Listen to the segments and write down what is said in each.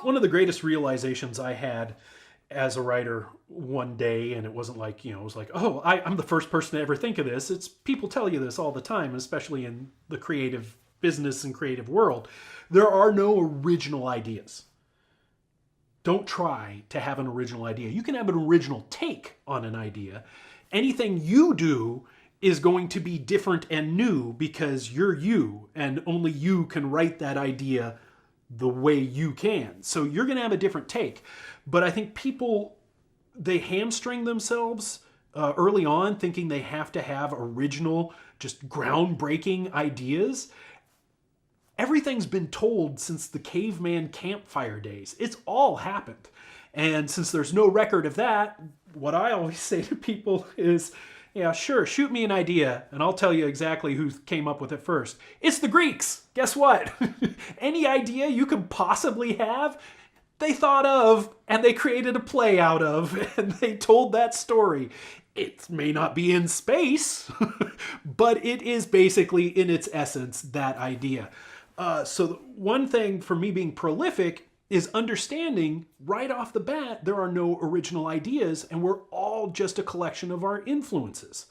one of the greatest realizations I had as a writer one day, and it wasn't like, it was like, oh, I'm the first person to ever think of this. It's people tell you this all the time, especially in the creative business and creative world. There are no original ideas. Don't try to have an original idea. You can have an original take on an idea. Anything you do is going to be different and new because you're you, and only you can write that idea the way you can. So you're going to have a different take. But I think people, they hamstring themselves early on thinking they have to have original, just groundbreaking ideas. Everything's been told since the caveman campfire days. It's all happened. And since there's no record of that, what I always say to people is, yeah, sure, shoot me an idea and I'll tell you exactly who came up with it first. It's the Greeks. Guess what? Any idea you could possibly have, they thought of and they created a play out of, and they told that story. It may not be in space, but it is basically in its essence that idea. So one thing for me being prolific is understanding right off the bat there are no original ideas, and we're all just a collection of our influences.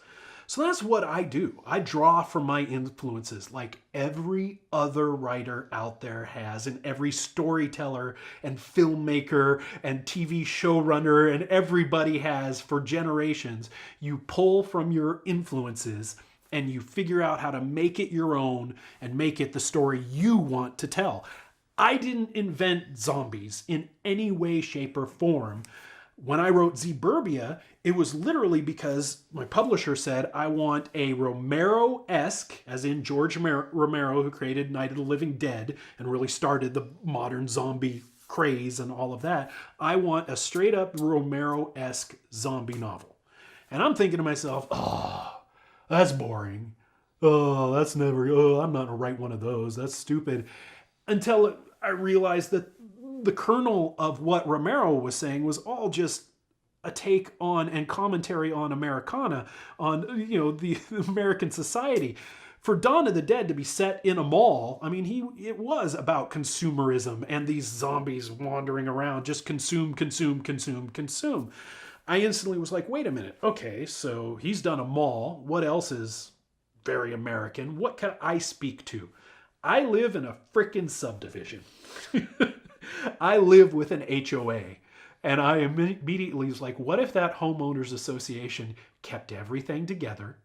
So that's what I do. I draw from my influences like every other writer out there has, and every storyteller and filmmaker and TV showrunner and everybody has for generations. You pull from your influences and you figure out how to make it your own and make it the story you want to tell. I didn't invent zombies in any way, shape, or form. When I wrote Zeburbia, it was literally because my publisher said, I want a Romero-esque, as in George Romero, who created Night of the Living Dead and really started the modern zombie craze and all of that. I want a straight up Romero-esque zombie novel. And I'm thinking to myself, oh, that's boring. Oh, I'm not gonna write one of those. That's stupid. Until I realized that the kernel of what Romero was saying was all just a take on and commentary on Americana, on, the American society. For Dawn of the Dead to be set in a mall, I mean, it was about consumerism and these zombies wandering around, just consume, consume, consume, consume. I instantly was like, wait a minute. Okay, so he's done a mall. What else is very American? What can I speak to? I live in a frickin' subdivision. I live with an HOA. And I immediately was like, what if that homeowners association kept everything together?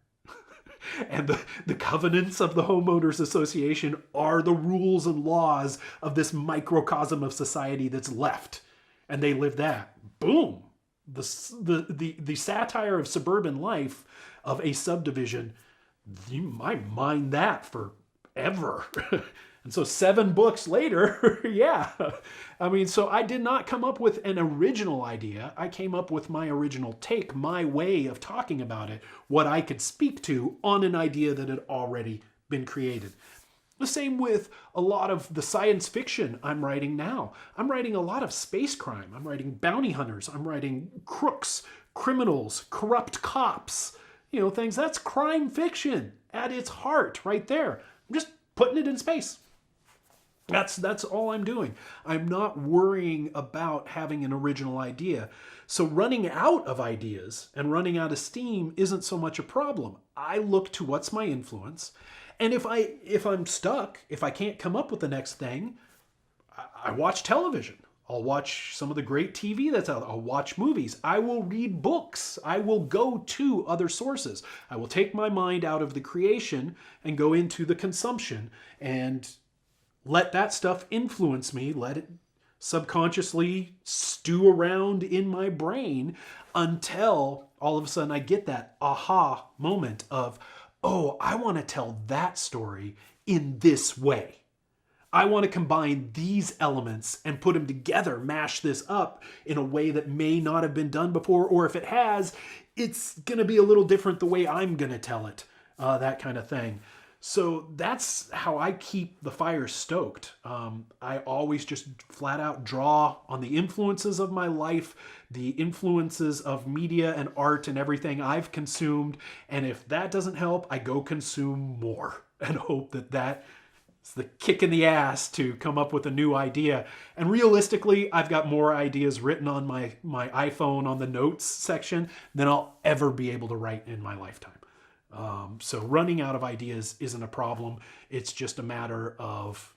And the covenants of the homeowners association are the rules and laws of this microcosm of society that's left. And they live that. Boom. The satire of suburban life of a subdivision, you might mind that forever. And so 7 books later, yeah. I mean, so I did not come up with an original idea. I came up with my original take, my way of talking about it, what I could speak to on an idea that had already been created. The same with a lot of the science fiction I'm writing now. I'm writing a lot of space crime. I'm writing bounty hunters. I'm writing crooks, criminals, corrupt cops, things. That's crime fiction at its heart right there. I'm just putting it in space. That's all I'm doing. I'm not worrying about having an original idea. So running out of ideas and running out of steam isn't so much a problem. I look to what's my influence. And if I'm stuck, if I can't come up with the next thing, I watch television. I'll watch some of the great TV that's out there. I'll watch movies. I will read books. I will go to other sources. I will take my mind out of the creation and go into the consumption and let that stuff influence me. Let it subconsciously stew around in my brain until all of a sudden I get that aha moment of, oh, I want to tell that story in this way. I want to combine these elements and put them together, mash this up in a way that may not have been done before, or if it has, it's going to be a little different the way I'm going to tell it, that kind of thing. So that's how I keep the fire stoked. I always just flat out draw on the influences of my life, the influences of media and art and everything I've consumed. And if that doesn't help, I go consume more and hope that It's the kick in the ass to come up with a new idea. And realistically, I've got more ideas written on my iPhone on the notes section than I'll ever be able to write in my lifetime. So running out of ideas isn't a problem. It's just a matter of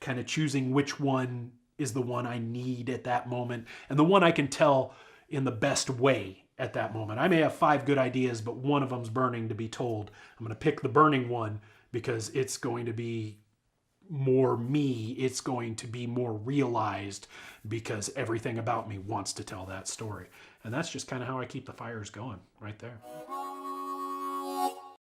kind of choosing which one is the one I need at that moment and the one I can tell in the best way at that moment. I may have 5 good ideas, but one of them's burning to be told. I'm going to pick the burning one because it's going to be more me. It's going to be more realized because everything about me wants to tell that story. And that's just kind of how I keep the fires going right there.